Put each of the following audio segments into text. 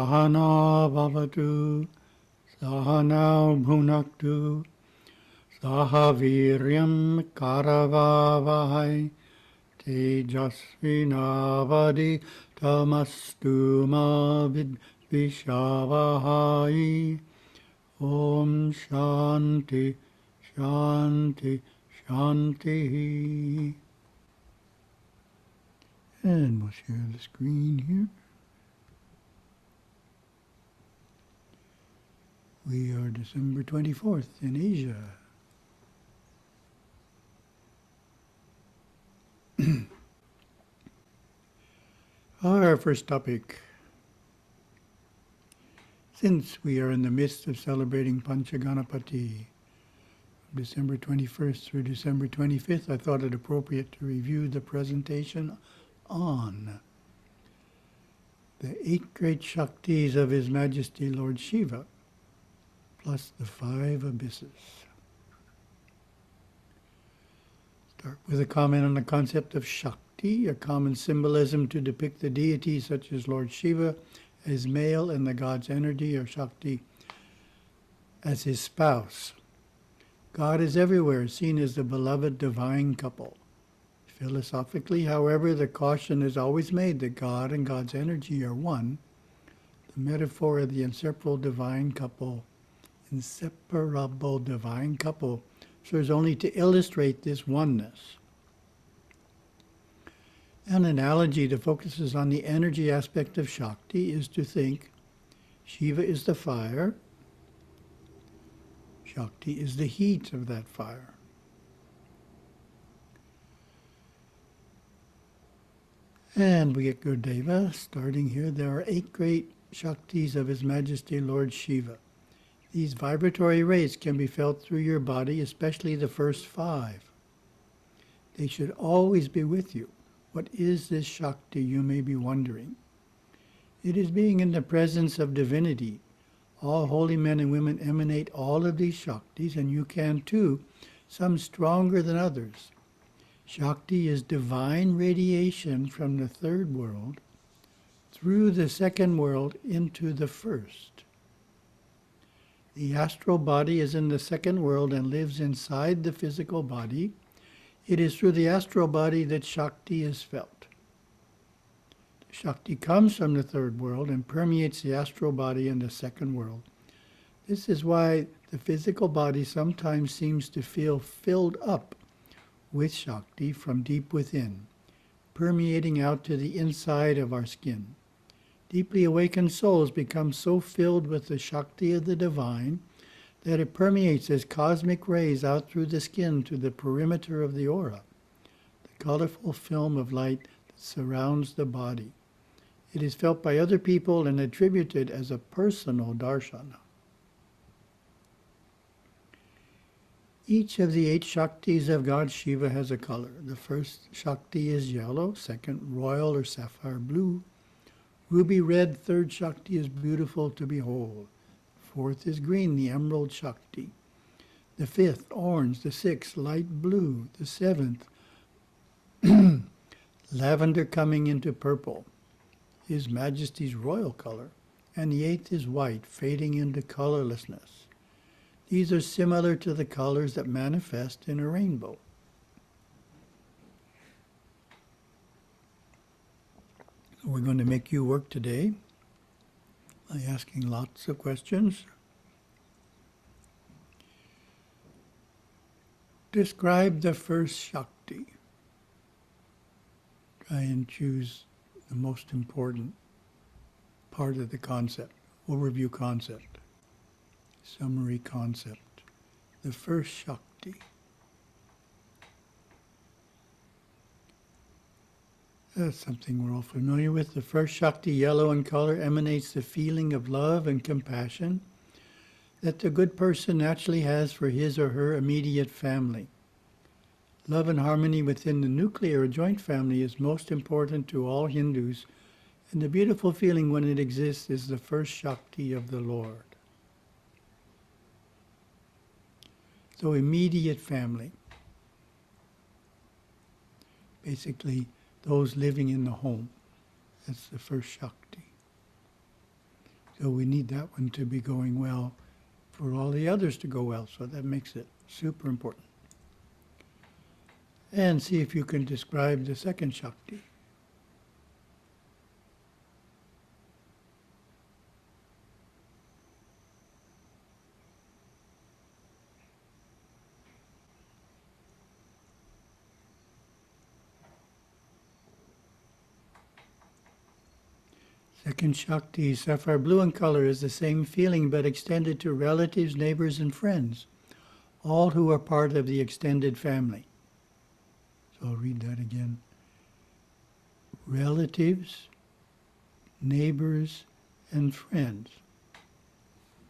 Sahana Bhavatu, Sahanau Bhunaktu, Sahaviryam Karavavahai, Tejasvinavadi Tamastu Ma Vishavahai. Om Shanti, Shanti, Shanti. And we'll share the screen here. We are December 24th in Asia. Our first topic. Since we are in the midst of celebrating Pancha Ganapathi, December 21st through December 25th, I thought it appropriate to review the presentation on the 8 great Shaktis of His Majesty Lord Shiva, plus the 5 abysses. Start with a comment on the concept of Shakti, a common symbolism to depict the deities such as Lord Shiva as male and the God's energy, or Shakti, as his spouse. God is everywhere, seen as the beloved divine couple. Philosophically, however, the caution is always made that God and God's energy are one. The metaphor of the inseparable divine couple serves only to illustrate this oneness. An analogy that focuses on the energy aspect of Shakti is to think Shiva is the fire, Shakti is the heat of that fire. And we get Gurdeva, starting here. There are 8 great Shaktis of His Majesty Lord Shiva. These vibratory rays can be felt through your body, especially the first 5. They should always be with you. What is this Shakti, you may be wondering? It is being in the presence of divinity. All holy men and women emanate all of these Shaktis, and you can too, some stronger than others. Shakti is divine radiation from the 3rd world through the 2nd world into the 1st. The astral body is in the 2nd world and lives inside the physical body. It is through the astral body that Shakti is felt. Shakti comes from the 3rd world and permeates the astral body in the 2nd world. This is why the physical body sometimes seems to feel filled up with Shakti from deep within, permeating out to the inside of our skin. Deeply awakened souls become so filled with the Shakti of the divine that it permeates as cosmic rays out through the skin to the perimeter of the aura, the colorful film of light that surrounds the body. It is felt by other people and attributed as a personal darshan. Each of the 8 Shaktis of God Shiva has a color. The first Shakti is yellow, 2nd royal or sapphire blue, ruby red, 3rd Shakti is beautiful to behold. 4th is green, the emerald Shakti. The 5th, orange. The 6th, light blue. The 7th, lavender coming into purple, His Majesty's royal color. And the 8th is white, fading into colorlessness. These are similar to the colors that manifest in a rainbow. So we're going to make you work today by asking lots of questions. Describe the first Shakti. Try and choose the most important part of the concept, overview concept, summary concept. The first Shakti. That's something we're all familiar with. The first Shakti, yellow in color, emanates the feeling of love and compassion that the good person naturally has for his or her immediate family. Love and harmony within the nuclear or joint family is most important to all Hindus, and the beautiful feeling when it exists is the first Shakti of the Lord. So immediate family. Basically, those living in the home. That's the first Shakti. So we need that one to be going well for all the others to go well. So that makes it super important. And see if you can describe the second Shakti. Second Shakti, sapphire blue in color, is the same feeling but extended to relatives, neighbors, and friends, all who are part of the extended family. So I'll read that again. Relatives, neighbors, and friends.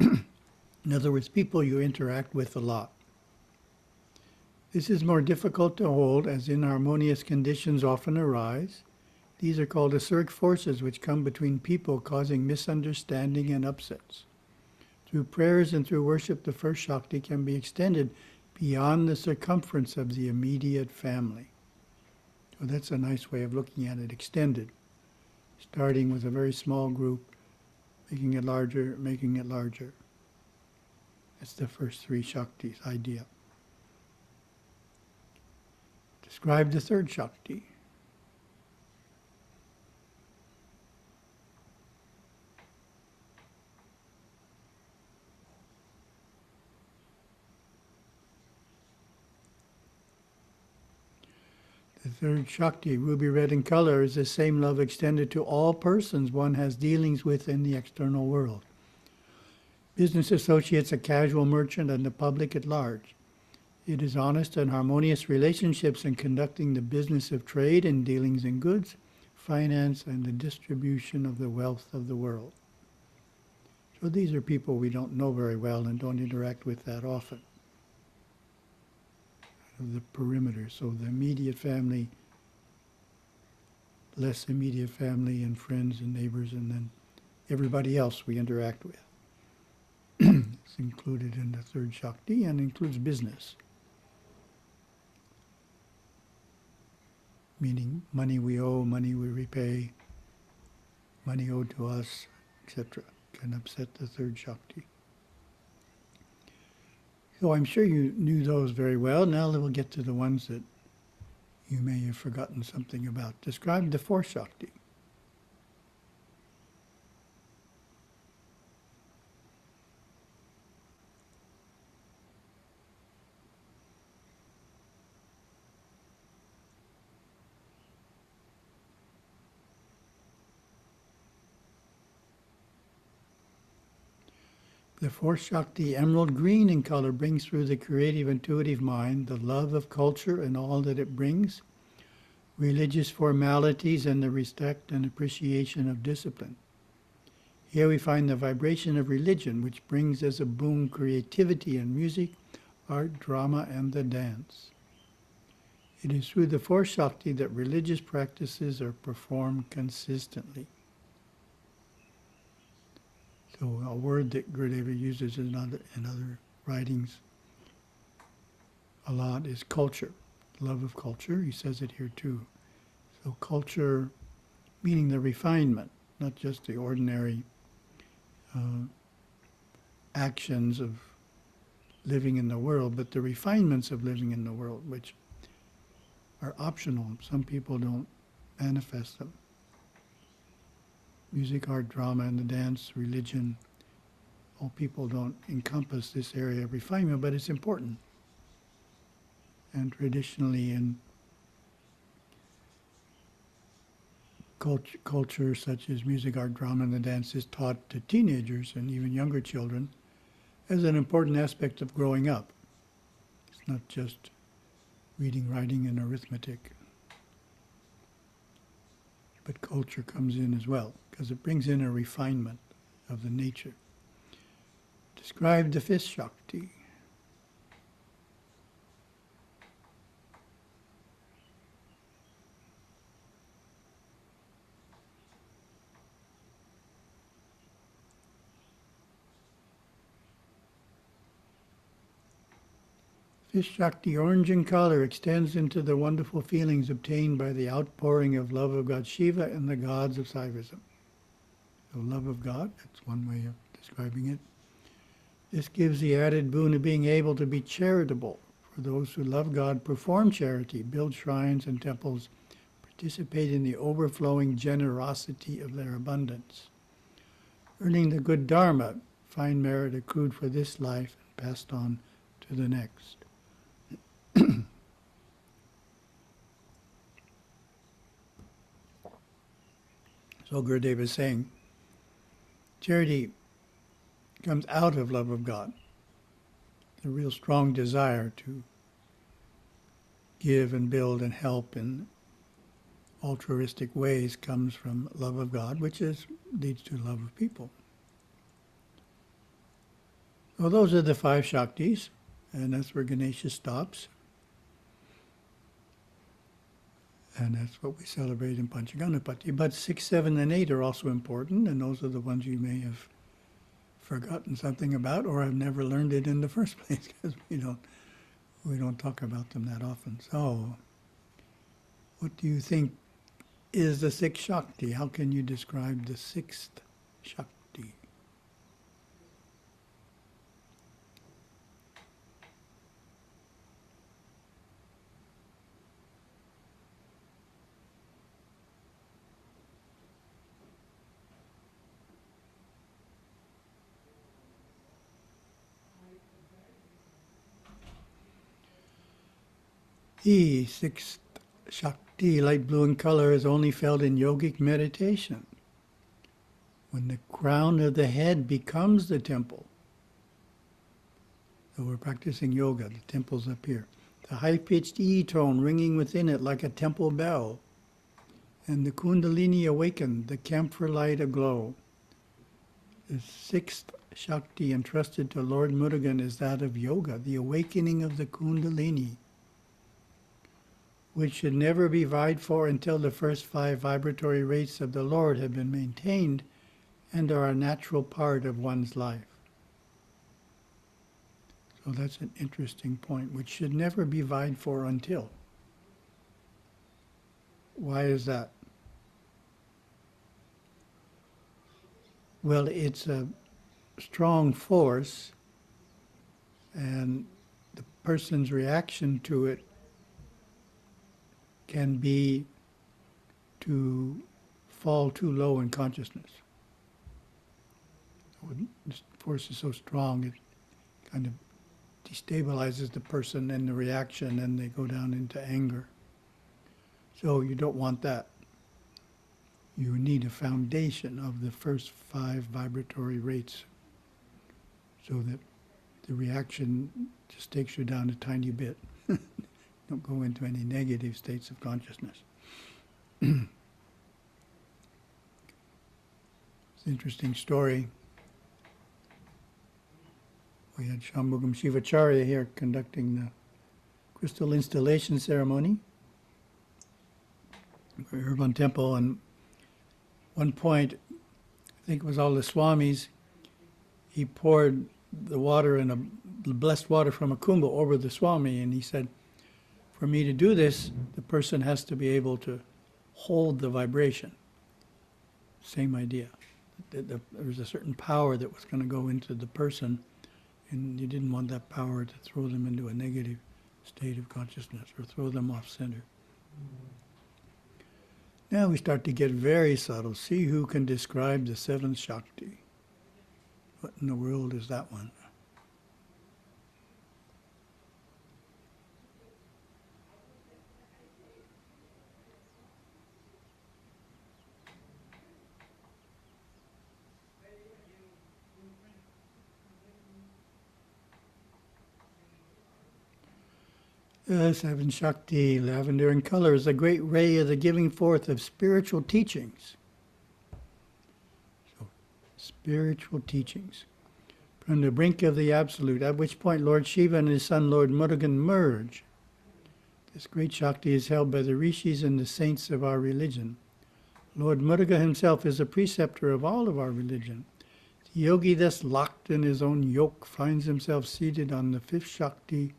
In other words, people you interact with a lot. This is more difficult to hold as inharmonious conditions often arise. These are called etheric forces which come between people, causing misunderstanding and upsets. Through prayers and through worship, the first Shakti can be extended beyond the circumference of the immediate family. So that's a nice way of looking at it, extended. Starting with a very small group, making it larger, making it larger. That's the first three Shaktis idea. Describe the third Shakti. The third Shakti, ruby red in color, is the same love extended to all persons one has dealings with in the external world. Business associates, a casual merchant, and the public at large. It is honest and harmonious relationships in conducting the business of trade and dealings in goods, finance, and the distribution of the wealth of the world. So these are people we don't know very well and don't interact with that often. Of the perimeter, so the immediate family, less immediate family, and friends and neighbors, and then everybody else we interact with. It's included in the third Shakti and includes business, meaning money we owe, money we repay, money owed to us, etc. Can upset the third Shakti. So I'm sure you knew those very well. Now we'll get to the ones that you may have forgotten something about. Describe the fourth Shakti. The fourth Shakti, emerald green in color, brings through the creative, intuitive mind the love of culture and all that it brings, religious formalities, and the respect and appreciation of discipline. Here we find the vibration of religion, which brings as a boon creativity in music, art, drama, and the dance. It is through the fourth Shakti that religious practices are performed consistently. So a word that Gurudeva uses in other writings a lot is culture, love of culture. He says it here too. So culture, meaning the refinement, not just the ordinary actions of living in the world, but the refinements of living in the world, which are optional. Some people don't manifest them. Music, art, drama, and the dance, religion, all people don't encompass this area of refinement, but it's important. And traditionally in culture such as music, art, drama, and the dance is taught to teenagers and even younger children as an important aspect of growing up. It's not just reading, writing, and arithmetic. But culture comes in as well, because it brings in a refinement of the nature. Describe the fifth Shakti. Fifth Shakti, orange in color, extends into the wonderful feelings obtained by the outpouring of love of God Shiva and the gods of Saivism. the love of God. That's one way of describing it. This gives the added boon of being able to be charitable. For those who love God, perform charity, build shrines and temples, participate in the overflowing generosity of their abundance. Earning the good dharma, find merit accrued for this life and passed on to the next. So Gurudev is saying, charity comes out of love of God. The real strong desire to give and build and help in altruistic ways comes from love of God, which leads to love of people. So those are the 5 shaktis, and that's where Ganesha stops. And that's what we celebrate in Pancha Ganapathi. But 6, 7, and 8 are also important, and those are the ones you may have forgotten something about, or have never learned it in the first place, because we don't talk about them that often. So, what do you think is the 6th Shakti? How can you describe the 6th Shakti? The 6th Shakti, light blue in color, is only felt in yogic meditation, when the crown of the head becomes the temple. So we're practicing yoga, the temple's up here. The high-pitched E tone ringing within it like a temple bell, and the kundalini awakened, the camphor light aglow. The 6th Shakti entrusted to Lord Murugan is that of yoga, the awakening of the kundalini, which should never be vied for until the first 5 vibratory rates of the Lord have been maintained and are a natural part of one's life. So that's an interesting point, which should never be vied for until. Why is that? Well, it's a strong force, and the person's reaction to it can be to fall too low in consciousness. This force is so strong, it kind of destabilizes the person and the reaction, and they go down into anger. So you don't want that. You need a foundation of the first 5 vibratory rates so that the reaction just takes you down a tiny bit. Don't go into any negative states of consciousness. It's an interesting story. We had Shambhugam Shivacharya here conducting the crystal installation ceremony for Urban Temple, and one point, I think it was all the Swamis, he poured the water in the blessed water from a kumbha over the Swami, and he said, for me to do this, the person has to be able to hold the vibration. Same idea. There was a certain power that was going to go into the person, and you didn't want that power to throw them into a negative state of consciousness or throw them off center. Now we start to get very subtle. See who can describe the 7th Shakti. What in the world is that one? The 7th Shakti, lavender in color, is a great ray of the giving forth of spiritual teachings. So, spiritual teachings. From the brink of the Absolute, at which point Lord Shiva and his son Lord Murugan merge. This great Shakti is held by the rishis and the saints of our religion. Lord Murugan himself is a preceptor of all of our religion. The yogi, thus locked in his own yoke, finds himself seated on the 5th Shakti,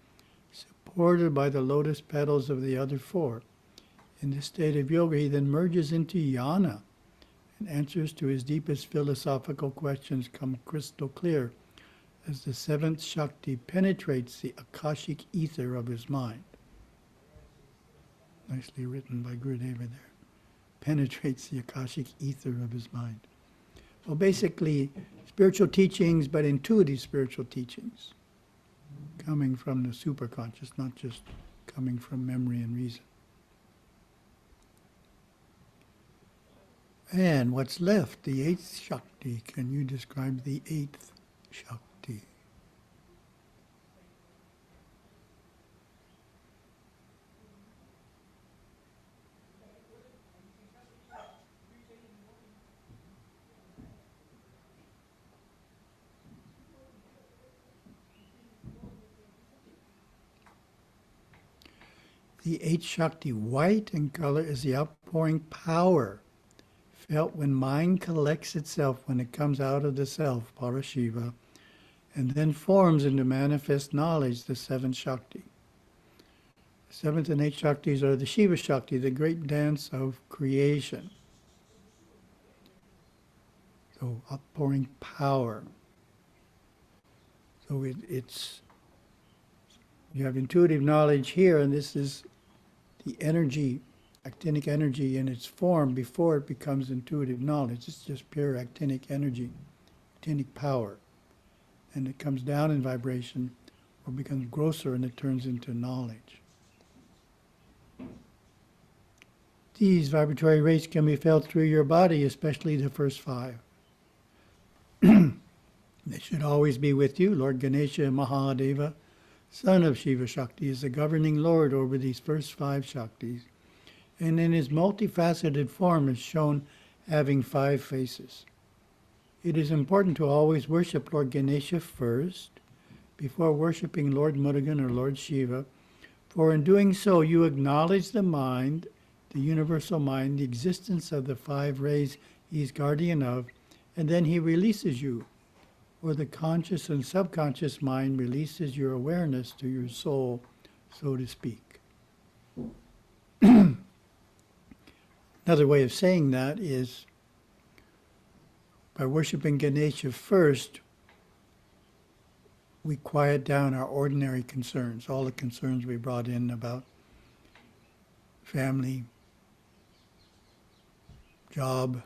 supported by the lotus petals of the other 4. In this state of yoga, he then merges into jnana and answers to his deepest philosophical questions come crystal clear as the seventh Shakti penetrates the Akashic ether of his mind. Nicely written by Gurudeva there. Penetrates the Akashic ether of his mind. Well, basically, spiritual teachings, but intuitive spiritual teachings, coming from the superconscious, not just coming from memory and reason. And what's left? The eighth Shakti. Can you describe the eighth Shakti? The eighth Shakti, white in color, is the outpouring power felt when mind collects itself, when it comes out of the self, Parashiva, and then forms into manifest knowledge, the seventh Shakti. The seventh and eighth Shaktis are the Shiva Shakti, the great dance of creation. So outpouring power. So it's you have intuitive knowledge here, and this is the energy, actinic energy in its form before it becomes intuitive knowledge. It's just pure actinic energy, actinic power. And it comes down in vibration or becomes grosser and it turns into knowledge. These vibratory rays can be felt through your body, especially the first five. They should always be with you. Lord Ganesha, Mahadeva, son of Shiva Shakti, is the governing Lord over these first five Shaktis, and in his multifaceted form is shown having 5 faces. It is important to always worship Lord Ganesha first, before worshiping Lord Murugan or Lord Shiva, for in doing so you acknowledge the mind, the universal mind, the existence of the 5 rays he is guardian of, and then he releases you, or the conscious and subconscious mind releases your awareness to your soul, so to speak. Another way of saying that is, by worshiping Ganesha first, we quiet down our ordinary concerns, all the concerns we brought in about family, job,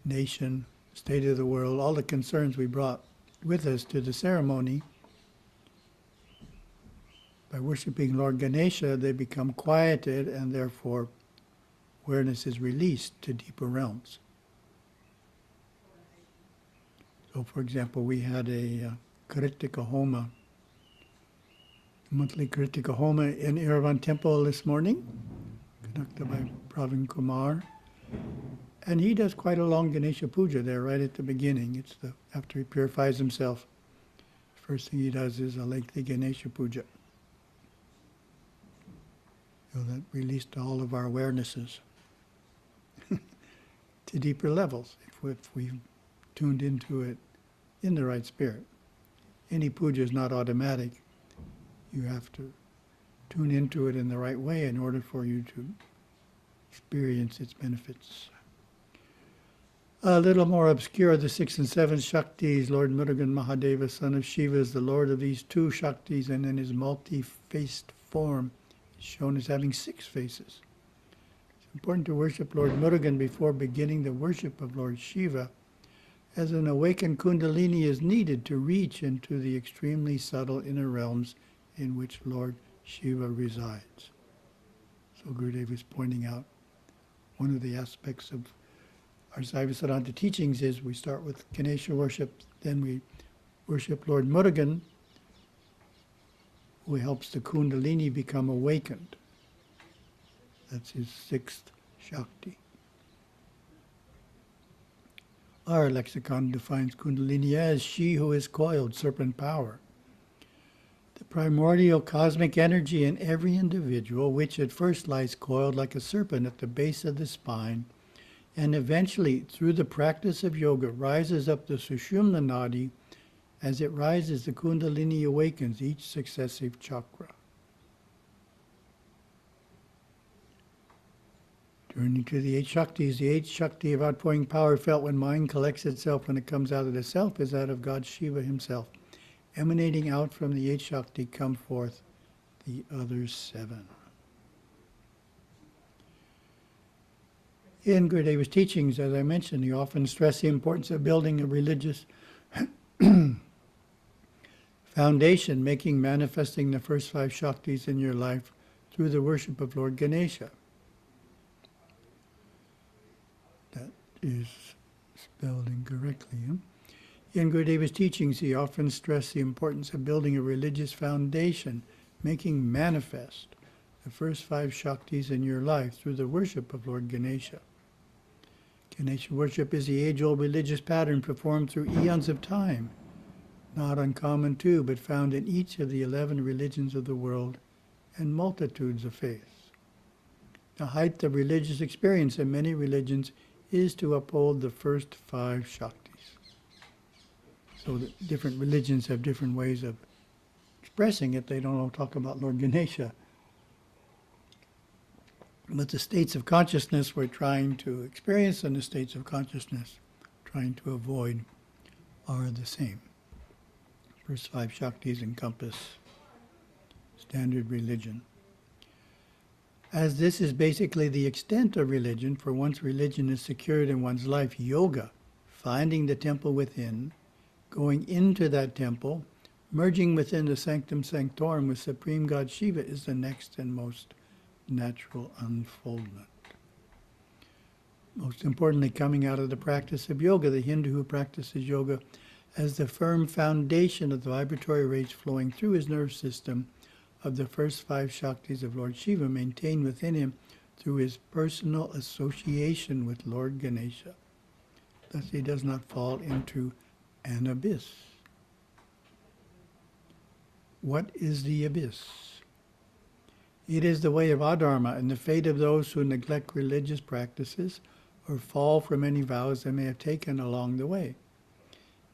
nation, state of the world, all the concerns we brought with us to the ceremony. By worshiping Lord Ganesha, they become quieted, and therefore awareness is released to deeper realms. So, for example, we had a Kritika Homa, monthly Kritika Homa in Iravan Temple this morning, conducted by Pravin Kumar. And he does quite a long Ganesha Puja there right at the beginning. It's after he purifies himself, the first thing he does is a lengthy Ganesha Puja. So that released all of our awarenesses to deeper levels, if we've tuned into it in the right spirit. Any puja is not automatic. You have to tune into it in the right way in order for you to experience its benefits. A little more obscure, the 6th and 7th Shaktis. Lord Murugan Mahadeva, son of Shiva, is the Lord of these 2 Shaktis, and in his multi-faced form is shown as having 6 faces. It's important to worship Lord Murugan before beginning the worship of Lord Shiva, as an awakened Kundalini is needed to reach into the extremely subtle inner realms in which Lord Shiva resides. So Gurudev is pointing out one of the aspects of our Saiva Siddhanta teachings is we start with Ganesha worship, then we worship Lord Murugan, who helps the Kundalini become awakened. That's his 6th Shakti. Our lexicon defines Kundalini as she who is coiled, serpent power. The primordial cosmic energy in every individual, which at first lies coiled like a serpent at the base of the spine, and eventually, through the practice of yoga, rises up the Sushumna Nadi. As it rises, the Kundalini awakens each successive chakra. Turning to the 8 Shaktis, the 8th Shakti of outpouring power felt when mind collects itself when it comes out of the self is that of God Shiva himself. Emanating out from the 8th Shakti come forth the other 7. In Gurudeva's teachings, as I mentioned, he often stressed the importance of building a religious foundation, manifesting the first 5 Shaktis in your life through the worship of Lord Ganesha. That is spelled incorrectly. In Gurudeva's teachings, he often stressed the importance of building a religious foundation, making manifest the first 5 Shaktis in your life through the worship of Lord Ganesha. Ganesha worship is the age-old religious pattern performed through eons of time, not uncommon too, but found in each of the 11 religions of the world and multitudes of faiths. The height of religious experience in many religions is to uphold the first 5 Shaktis. So that different religions have different ways of expressing it. They don't all talk about Lord Ganesha. But the states of consciousness we're trying to experience and the states of consciousness trying to avoid are the same. First 5 Shaktis encompass standard religion. As this is basically the extent of religion, for once religion is secured in one's life, yoga, finding the temple within, going into that temple, merging within the sanctum sanctorum with Supreme God Shiva is the next and most natural unfoldment. Most importantly, coming out of the practice of yoga, the Hindu who practices yoga as the firm foundation of the vibratory rays flowing through his nerve system of the first 5 Shaktis of Lord Shiva maintained within him through his personal association with Lord Ganesha. Thus he does not fall into an abyss. What is the abyss? It is the way of adharma and the fate of those who neglect religious practices or fall from any vows they may have taken along the way.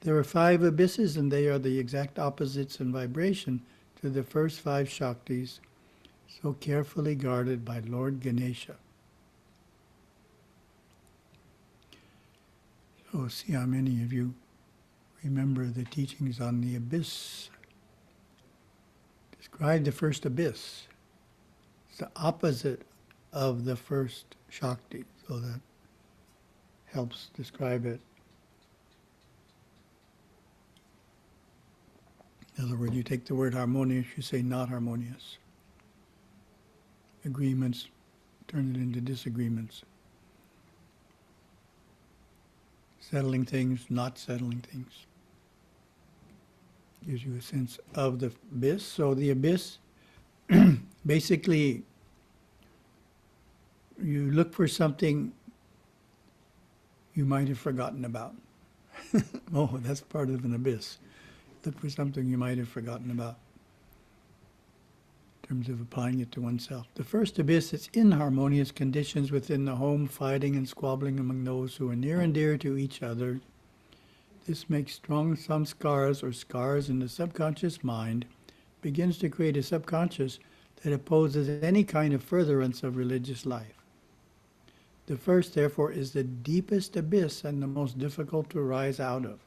There are 5 abysses, and they are the exact opposites in vibration to the first 5 Shaktis, so carefully guarded by Lord Ganesha. So see how many of you remember the teachings on the abyss. Describe the first abyss. It's the opposite of the first Shakti, so that helps describe it. In other words, you take the word harmonious, you say not harmonious. Agreements, turn it into disagreements. Settling things, not settling things. Gives you a sense of the abyss. So the abyss, basically, you look for something you might have forgotten about. Oh, that's part of an abyss. Look for something you might have forgotten about in terms of applying it to oneself. The first abyss is inharmonious conditions within the home, fighting and squabbling among those who are near and dear to each other. This makes strong samskaras or scars in the subconscious mind, begins to create a subconscious that opposes any kind of furtherance of religious life. The first, therefore, is the deepest abyss and the most difficult to rise out of.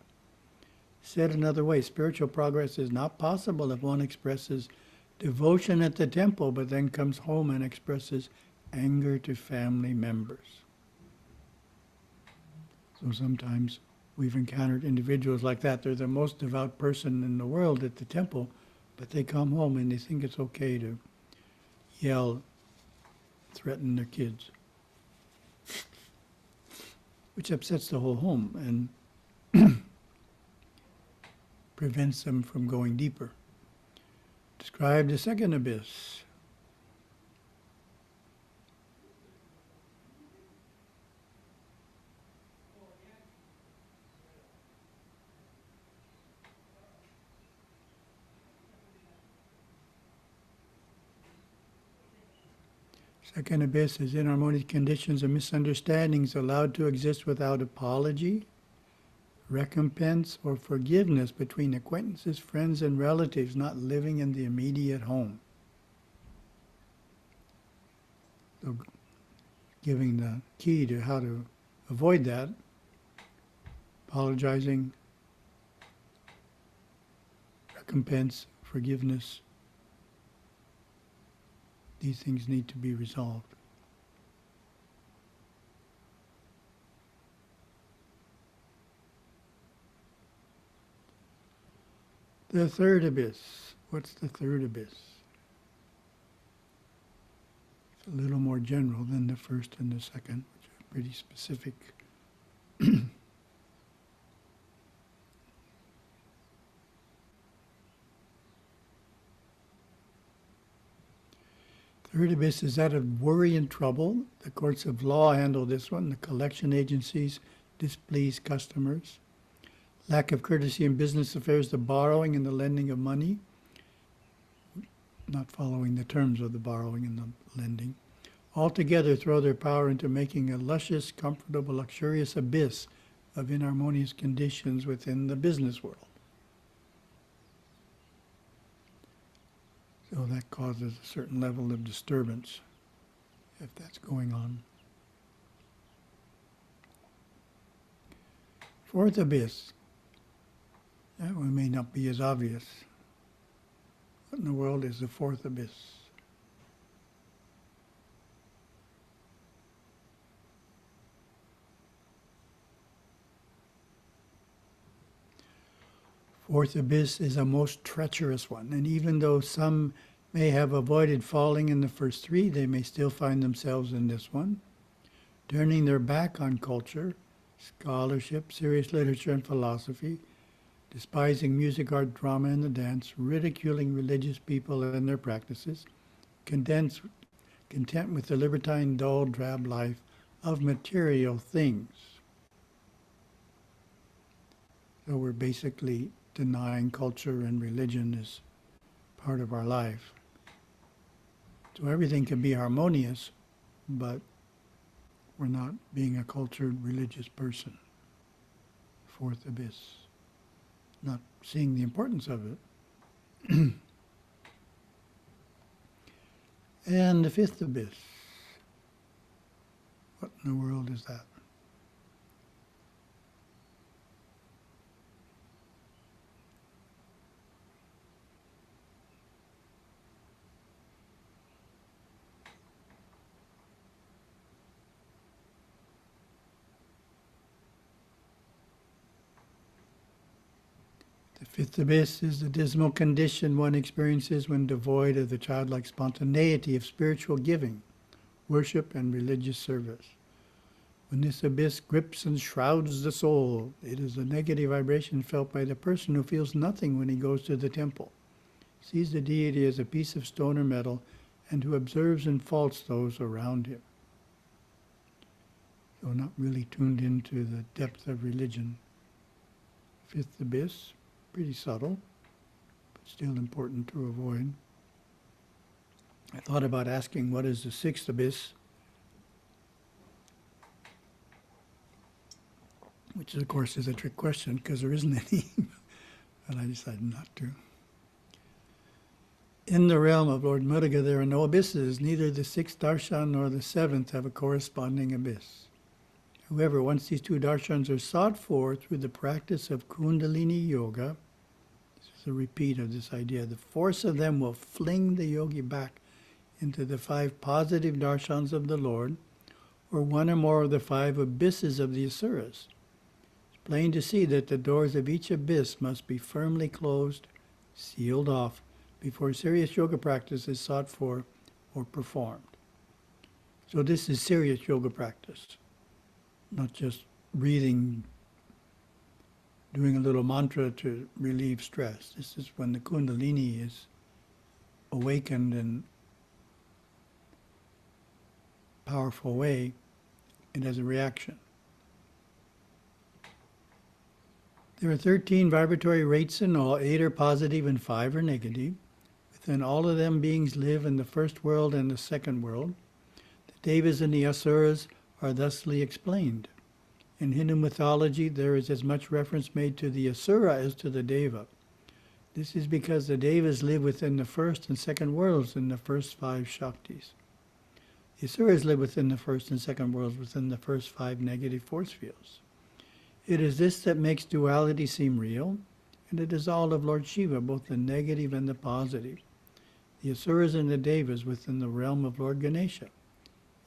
Said another way, spiritual progress is not possible if one expresses devotion at the temple, but then comes home and expresses anger to family members. So sometimes we've encountered individuals like that. They're the most devout person in the world at the temple, but they come home and they think it's okay to yell, threaten their kids, which upsets the whole home and prevents them from going deeper. Describe the second abyss. Second abyss is inharmonious conditions and misunderstandings allowed to exist without apology, recompense, or forgiveness between acquaintances, friends, and relatives not living in the immediate home. So giving the key to how to avoid that. Apologizing, recompense, forgiveness. These things need to be resolved. The third abyss. What's the third abyss? It's a little more general than the first and the second, which are pretty specific. Third abyss is that of worry and trouble. The courts of law handle this one. The collection agencies displease customers. Lack of courtesy in business affairs, the borrowing and the lending of money, not following the terms of the borrowing and the lending, altogether throw their power into making a luscious, comfortable, luxurious abyss of inharmonious conditions within the business world. So that causes a certain level of disturbance if that's going on. Fourth abyss. That one may not be as obvious. What in the world is the fourth abyss? Fourth abyss is a most treacherous one, and even though some may have avoided falling in the first three, they may still find themselves in this one, turning their back on culture, scholarship, serious literature and philosophy, despising music, art, drama, and the dance, ridiculing religious people and their practices, content with the libertine, dull, drab life of material things. So we're basically denying culture and religion as part of our life. So everything can be harmonious, but we're not being a cultured religious person. Fourth abyss. Not seeing the importance of it. And the fifth abyss. What in the world is that? The fifth abyss is the dismal condition one experiences when devoid of the childlike spontaneity of spiritual giving, worship, and religious service. When this abyss grips and shrouds the soul, it is a negative vibration felt by the person who feels nothing when he goes to the temple, sees the deity as a piece of stone or metal, and who observes and faults those around him. So not really tuned into the depth of religion. Fifth abyss. Pretty subtle, but still important to avoid. I thought about asking what is the sixth abyss, which of course is a trick question because there isn't any, but I decided not to. In the realm of Lord Muruga there are no abysses, neither the sixth darshan nor the seventh have a corresponding abyss. However, once these two darshans are sought for through the practice of Kundalini Yoga, this is a repeat of this idea, the force of them will fling the yogi back into the 5 positive darshans of the Lord, or one or more of the 5 abysses of the asuras. It's plain to see that the doors of each abyss must be firmly closed, sealed off, before serious yoga practice is sought for or performed. So this is serious yoga practice. Not just breathing, doing a little mantra to relieve stress. This is when the Kundalini is awakened in a powerful way and as a reaction. There are 13 vibratory rates in all. 8 are positive and 5 are negative. Within all of them, beings live in the first world and the second world. The devas and the asuras are thusly explained. In Hindu mythology, there is as much reference made to the asura as to the deva. This is because the devas live within the first and second worlds in the first 5 shaktis. The Asuras live within the first and second worlds, within the first 5 negative force fields. It is this that makes duality seem real, and it is all of Lord Shiva, both the negative and the positive. The Asuras and the Devas within the realm of Lord Ganesha.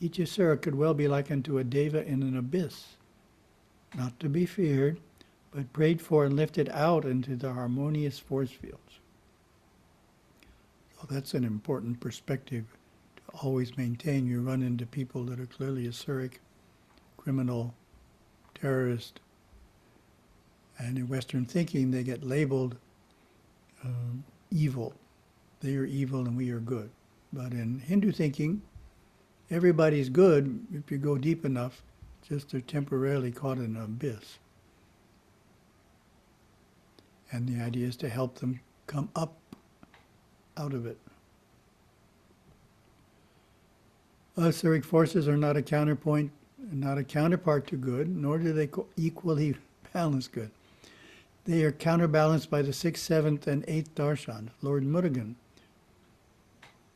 Each Asura could well be likened to a Deva in an abyss, not to be feared, but prayed for and lifted out into the harmonious force fields. So that's an important perspective to always maintain. You run into people that are clearly Asuric, criminal, terrorist, and in Western thinking they get labeled evil. They are evil and we are good. But in Hindu thinking, everybody's good if you go deep enough, just they're temporarily caught in an abyss. And the idea is to help them come up out of it. Asuric forces are not a counterpoint, not a counterpart to good, nor do they equally balance good. They are counterbalanced by the 6th, 7th, and 8th darshan. Lord Murugan,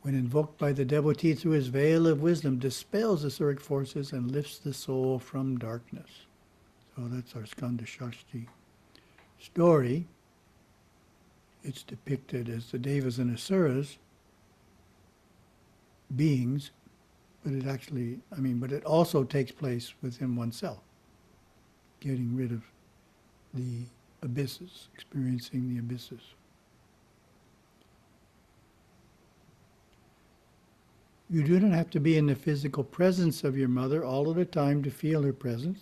when invoked by the devotee through his veil of wisdom, dispels Asuric forces and lifts the soul from darkness. So that's our Skanda Shakti story. It's depicted as the Devas and Asuras beings, but it actually, but it also takes place within oneself, getting rid of the abysses, experiencing the abysses. You do not have to be in the physical presence of your mother all of the time to feel her presence.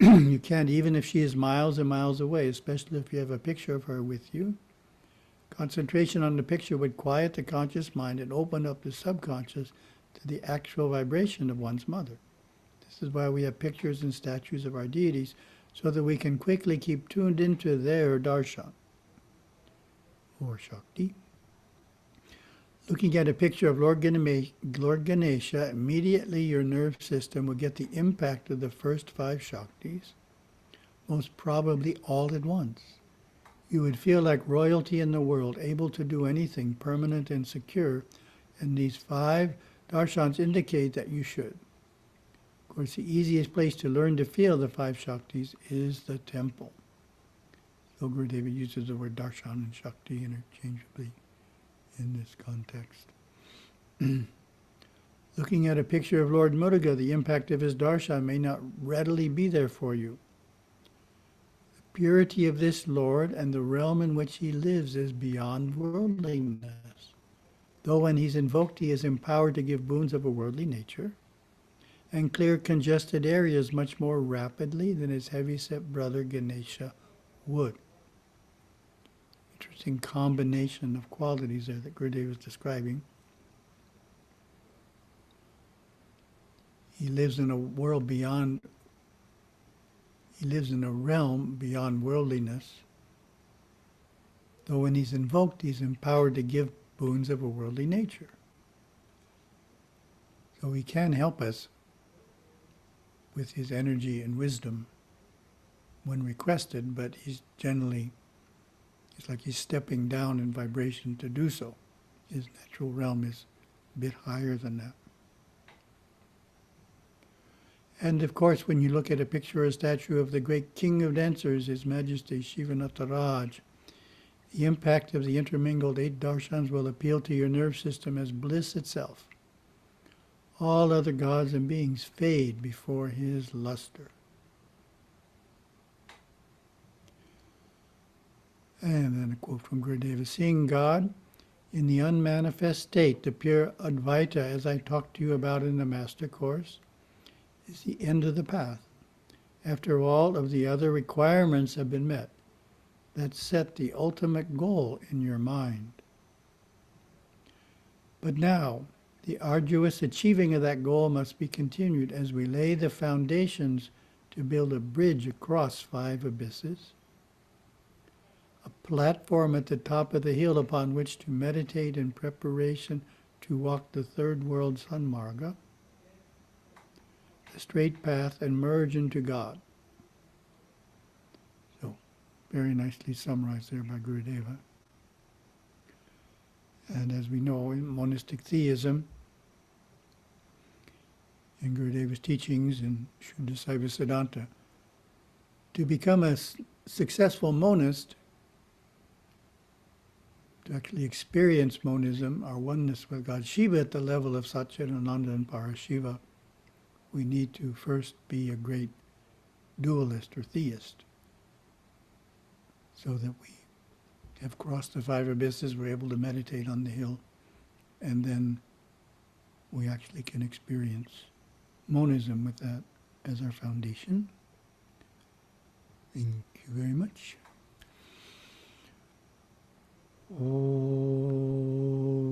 You can't, even if she is miles and miles away, especially if you have a picture of her with you. Concentration on the picture would quiet the conscious mind and open up the subconscious to the actual vibration of one's mother. This is why we have pictures and statues of our deities, so that we can quickly keep tuned into their darshan, or Shakti. Looking at a picture of Lord Ganesha, immediately your nerve system will get the impact of the first 5 Shaktis, most probably all at once. You would feel like royalty in the world, able to do anything permanent and secure, and these 5 darshans indicate that you should. Of course, the easiest place to learn to feel the 5 Shaktis is the temple. So Gurudeva uses the word darshan and Shakti interchangeably in this context. Looking at a picture of Lord Muruga, the impact of his darshan may not readily be there for you. The purity of this Lord and the realm in which he lives is beyond worldliness. Though when he's invoked, he is empowered to give boons of a worldly nature and clear congested areas much more rapidly than his heavyset brother Ganesha would. Interesting combination of qualities there that Gurudeva was describing. He lives in a world beyond, he lives in a realm beyond worldliness. Though when he's invoked, he's empowered to give boons of a worldly nature. So he can help us with his energy and wisdom when requested, but he's generally, it's like he's stepping down in vibration to do so. His natural realm is a bit higher than that. And of course, when you look at a picture or a statue of the great king of dancers, His Majesty Shivanatharaj, the impact of the intermingled 8 darshans will appeal to your nerve system as bliss itself. All other gods and beings fade before his luster. And then a quote from Gurudeva: seeing God in the unmanifest state, the pure Advaita, as I talked to you about in the Master Course, is the end of the path. After all of the other requirements have been met, that set the ultimate goal in your mind. But now, the arduous achieving of that goal must be continued as we lay the foundations to build a bridge across 5 abysses, a platform at the top of the hill upon which to meditate in preparation to walk the 3rd world Sanmarga, the straight path, and merge into God. So, very nicely summarized there by Gurudeva. And as we know, in monistic theism, in Gurudeva's teachings in Shuddha Saiva Siddhanta. To become a successful monist, to actually experience monism, our oneness with God, Shiva at the level of Satchidananda and Parashiva, we need to first be a great dualist or theist, so that we have crossed the five abysses, we're able to meditate on the hill, and then we actually can experience monism with that as our foundation. Thank you very much. Oh.